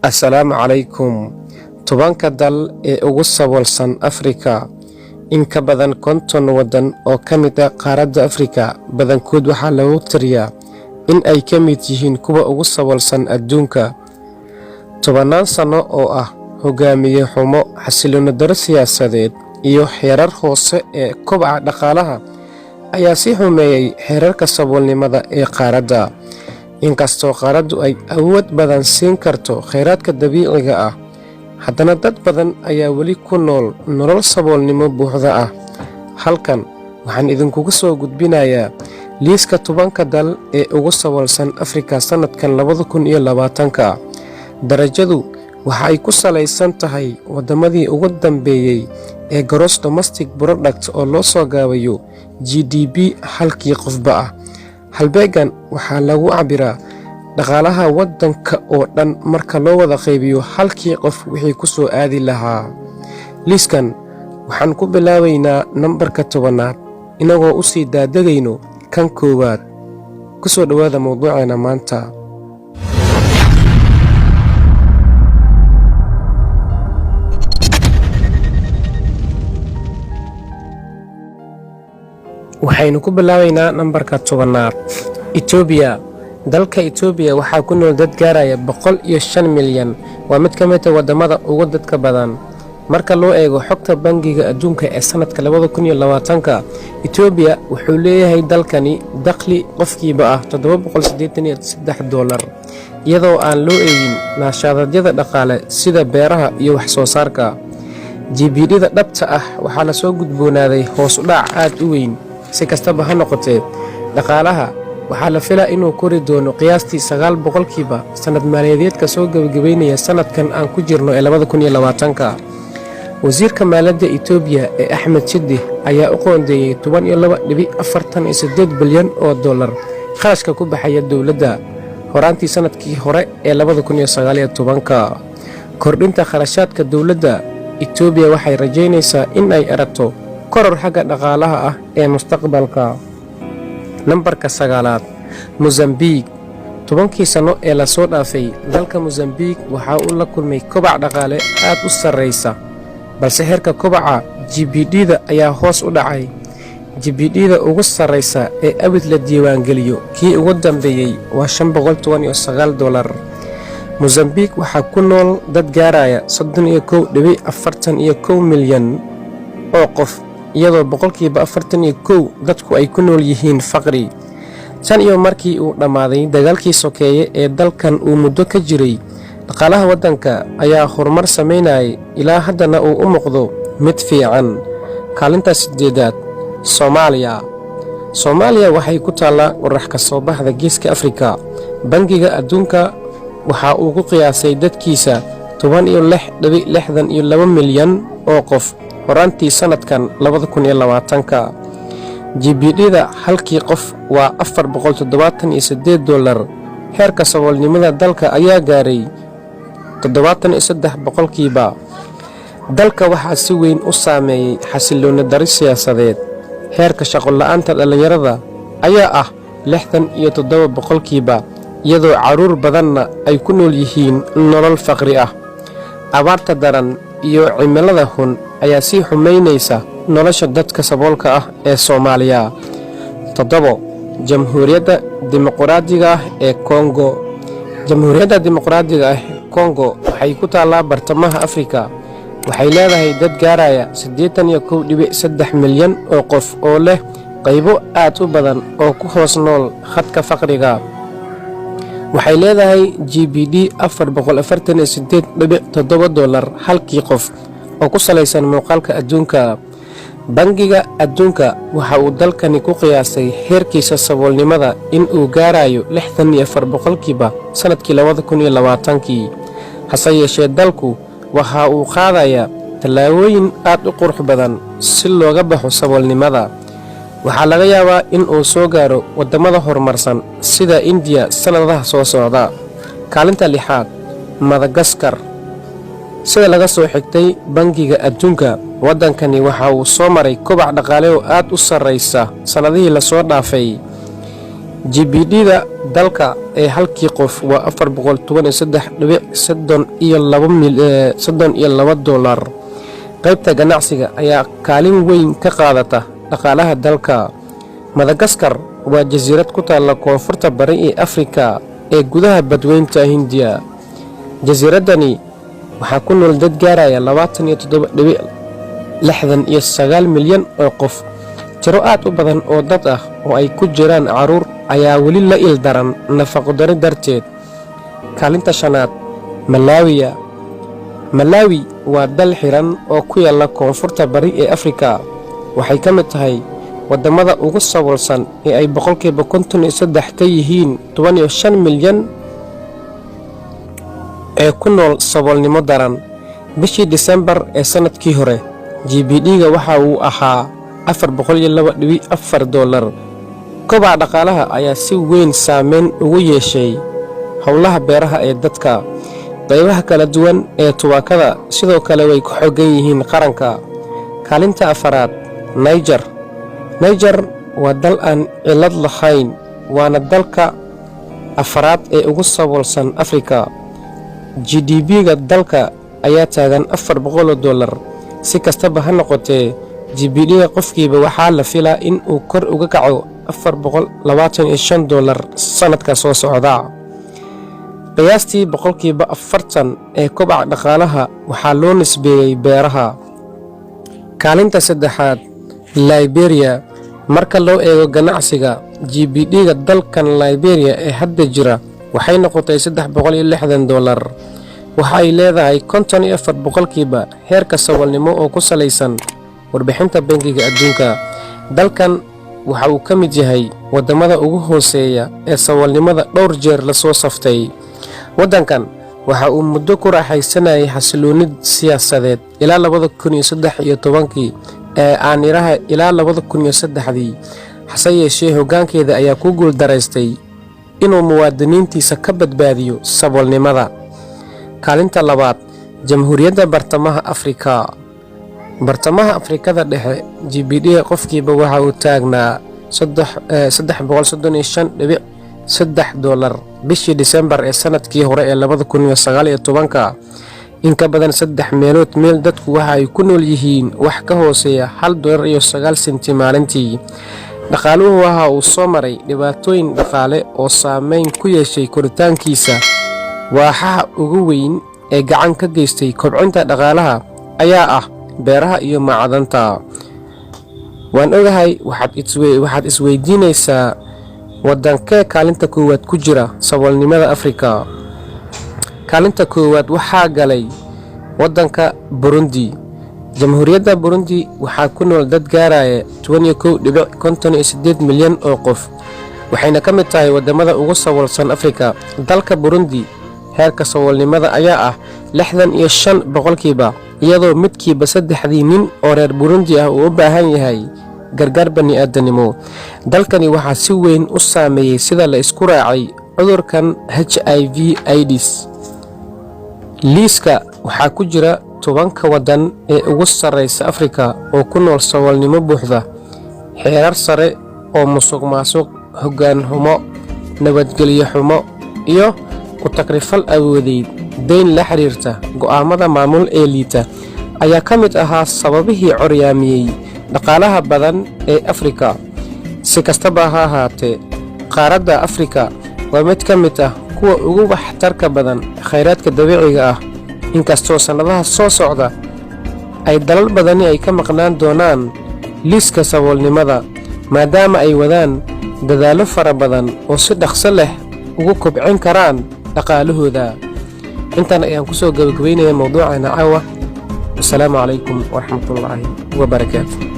Assalaamu calaykum. Tobanka dal ee ugu saboolsan Afrika. In ka badan 50 waddan oo ka mid ah qaaradda Afrika, badankood waxaa lagu tiriyaa in ay ka mid yihiin kuwa ugu saboolsan adduunka. Tobannaan sano oo ah hogaamiye xumo, xasillooni darro siyaasadeed, iyo heerar hoose ee kobaca dhaqaalaha ayaa sii xumeeyay heerarka saboolnimada ee qaaradda. Inkastoo qaaraddu ay awood badan siin karto kheyraadka dabiiciga ah, haddana dad badan ayaa weli ku nool nolol saboolnimo buuxda ah. Halkan waxaan idinkugu soo gudbinayaa liiska 10 dal ee ugu saboolsan Afrika sanadkan 2020. Darajadu waxa ay ku salaysan tahay waddamadii ugu dambeeyay ee Gross Domestic Product oo loo soo gaabayo GDP halkii qofba ah. Halbeegan waxaa lagu cabiraa dhaqaalaha waddanka oo dhan marka loo wada qaybiyo halkii qof wixii ku soo aadi lahaa. Liiskan waxaan ku bilaabaynaa nambarka 10aad inagoo u sii daadegayno kan koowaad. Ku soo dhawaada mawduuceena maanta. Waxaynu ku bilaabaynaa nambarka 10aad. Itoobiya. Dalka Itoobiya waxaa ku nool dad gaaraya 105 milyan. Waa mid ka mid ah wadamada ugu dadka badan. Marka loo eego xogta Bangiga Adduunka ee sanadka 2020, Itoobiya wuxuu leeyahay dalkani dakhli qofkiiba ah $783, iyadoo aan loo eegin nashaadyada dhaqaale sida beeraha iyo wax soo saarka. GDP-da dhabta ah waxaa la soo gudboonaaday hoos u dhac aad u weyn. Si kastaba ha noqotee, dhaqaalaha waxaa la filaa inuu kori doono qiyaastii 9% sanad maaliyadeedka soo gabagabeynaya sanadkan aan ku jirno ee 2020. Wasiirka Maaliyadda Itoobiya ee Axmed Shide ayaa u qoondeeyay $12.48 bilyan oo kharashka ku baxaya dowladda horaantii sanadkii hore ee 2019. Kordhinta kharashaadka dowladda Itoobiya waxay rajaynaysaa in ay aragto koror xagga dhaqaalaha ah ee mustaqbalka. Nambarka 9aad. Mozambique. 10kii sano ee la soo dhaafay, dalka Mozambique waxa uu la kulmay kobac dhaqaale aad u sarreysa, balse heerka kobaca GDP-da ayaa hoos u dhacay. GDP-da ugu sarreysa ee abid la diiwaangeliyo kii ugu dambeeyay waa $529. Mozambique waxaa ku nool dad gaaraya 31.41 milyan oo qof, iyadoo 41% dadku ay ku nool yihiin faqri. Tan iyo markii uu dhammaaday dagaalkii sokeeye ee dalkan uu muddo ka jiray, dhaqaalaha waddanka ayaa horumar sameynayay ilaa haddana uu u muuqdo mid fiican. Kaalinta 8aad. Soomaaliya. Soomaaliya waxay ku taallaa qorax ka soo baxda Geeska Afrika. Bangiga Adduunka waxa uu ku qiyaasay dadkiisa 16.62 milyan oo qof horaantii sanadkan 2020. GDP-da halkii qof waa $478. Heerka saboolnimada dalka ayaa gaaray 73%. Dalka waxaa si weyn u saameeyay xasillooni darro siyaasadeed. Heerka shaqo la'aanta dhalinyarada ayaa ah 67%, iyadoo caruur badanna ay ku nool yihiin nolol faqri ah. Abaarta daran iyo cimilada xun ayaa sii xumeynaysa nolosha dadka saboolka ah ee Soomaaliya. 7. Jamhuuriyadda Dimuqraadiga ah ee Kongo. Jamhuuriyadda Dimuqraadiga ah ee Kongo waxay ku taallaa bartamaha Afrika. Waxay leedahay dad gaaraya 81.3 milyan oo qof oo leh qaybo aad u badan oo ku hoos nool khadka faqriga. Waxay leedahay GDP $448.7 halkii qof oo ku salaysan muuqaalka adduunka. Bangiga Adduunka waxa uu dalkani ku qiyaasay heerkiisa saboolnimada in uu gaarayo 64% sanadkii 2020. Hase yeeshee, dalku waxa uu qaadayaa tallaabooyin aad u qurux badan si looga baxo saboolnimada. Waxaa laga yaabaa in uu soo gaaro waddamada horumarsan sida India sanadaha soo socda. Kaalinta 6aad. Madagascar. Sida laga soo xigtay Bangiga Adduunka, waddankani waxa uu soo maray kobac dhaqaale oo aad u sarreysa sanadihii la soo dhaafay. GDP-da dalka ee halkii qof waa $423.32 qaybta ganacsiga ayaa kaalin weyn ka qaadata dhaqaalaha dalka. Madagaskar waa jasiirad ku taalla koonfurta bari ee Afrika ee gudaha badweynta Hindiya. jasiiraddani waxaa ku nool dad gaaraya 27.69 milyan oo qof. tiro aad u badan oo dad ah oo ay ku jiraan caruur ayaa weli la ildaran nafaqo dari darteed. kaalinta shanaad, Malawi waa dal xiran oo ku yaalla koonfurta bari ee Afrika. waxay ka mid tahay wadamada ugu saboolsan ee ay boqolkiiba 53 ka yihiin 15 milyan ee ku nool saboolnimo daran. bishii Disembar ee sanadkii hore, GDP-ga waxa uu ahaa $402.4. kobaca dhaqaalaha ayaa si weyn saameyn ugu yeeshay howlaha beeraha ee dadka. qaybaha kala duwan ee tubaakada sidoo kale way ku xooggan yihiin qaranka. kaalinta afaraad, Niger waa dal aan cilad lahayn, waana dalka afaraad ee ugu saboolsan Afrika. GDP-ga dalka ayaa taagan $400. si kastaba ha noqotee, GDP-ga qofkiiba waxaa la filaa in uu kor uga kaco $425 sanadka soo socda. qiyaastii boqolkiiba 40 ee kobaca dhaqaalaha waxaa loo nisbeeyey beeraha. kaalinta saddexaad, Liberia. marka loo eego ganacsiga, GDP-ga dalkan Liberia ee hadda jira waxay noqotay $360. waxa ay leedahay 54 boqolkiiba heerka saboolnimo oo ku salaysan warbixinta Bangiga Adduunka. dalkan waxa uu ka mid yahay wadamada ugu hooseeya ee saboolnimada dhowr jeer la soo saftay. waddankan waxa uu muddo ku raaxaysanayay xasilooni siyaasadeed ilaa 2013 ee aan iraha ilaa 2003. hase yeeshee hoggaankeeda ayaa ku guuldaraystay inuu muwaadiniintiisa ka badbaadiyo saboolnimada. kaalinta labaad, Jamhuuriyadda Bartamaha Afrika. bartamaha Afrikada dhexe, GDP-ga qofkiiba waxa uu taagnaa $335.3 bishii Disembar ee sanadkii hore ee 2019. in ka badan 3 meelood meel dadku waxa ay ku nool yihiin wax ka hooseeya $1.09 maalintii. dhaqaaluhu waxa uu soo maray dhibaatooyin dhaqaale oo saameyn ku yeeshay koritaankiisa. waaxaha ugu weyn ee gacan ka geystay kobcinta dhaqaalaha ayaa ah beeraha iyo macdanta. waan ogahay waxaad isweydiinaysaa wadankee kaalinta koowaad ku jira saboolnimada Afrika. kaalinta koowaad waxaa galay wadanka Burundi. Jamhuuriyadda Burundi waxaa ku nool dad gaaraya 21.58 milyan oo qof, waxayna ka mid tahay wadamada ugu saboolsan Afrika. dalka Burundi heerka saboolnimada ayaa ah 65 boqolkiiba, iyadoo midkiiba 3 nin oo reer Burundi ah uu u baahan yahay gargaar bani'aadanimo. dalkani waxaa si weyn u saameeyey sida la isku raacay cudurkan HIV/AIDS. liiska waxaa ku jira 10 wadan ee ugu sarreysa Afrika oo ku nool saboolnimo buuxda. xeerar sare oo musuqmaasuq, hoggaan xumo, nabadgelyo xumo iyo ku takrifal awoodeed deyn la xiriirta go'aamada maamul ee liita ayaa ka mid ahaa sababihii curyaamiyey dhaqaalaha badan ee Afrika. si kastaba ha ahaatee, qaaradda Afrika waa mid ka mid ah kuwa ugu waxtarka badan kheyraadka dabiiciga ah, inkastoo sannadaha soo socda ay dalal badani ay ka maqnaan doonaan liiska saboolnimada, maadaama ay wadaan dadaallo fara badan oo si dhaqso leh ugu kobcin karaan dhaqaalahooda. intaan ayaan ku soo gabagabaynayaa mawduucana caawa. assalaamu calaykum waraxmatullaahi wabarakaatu.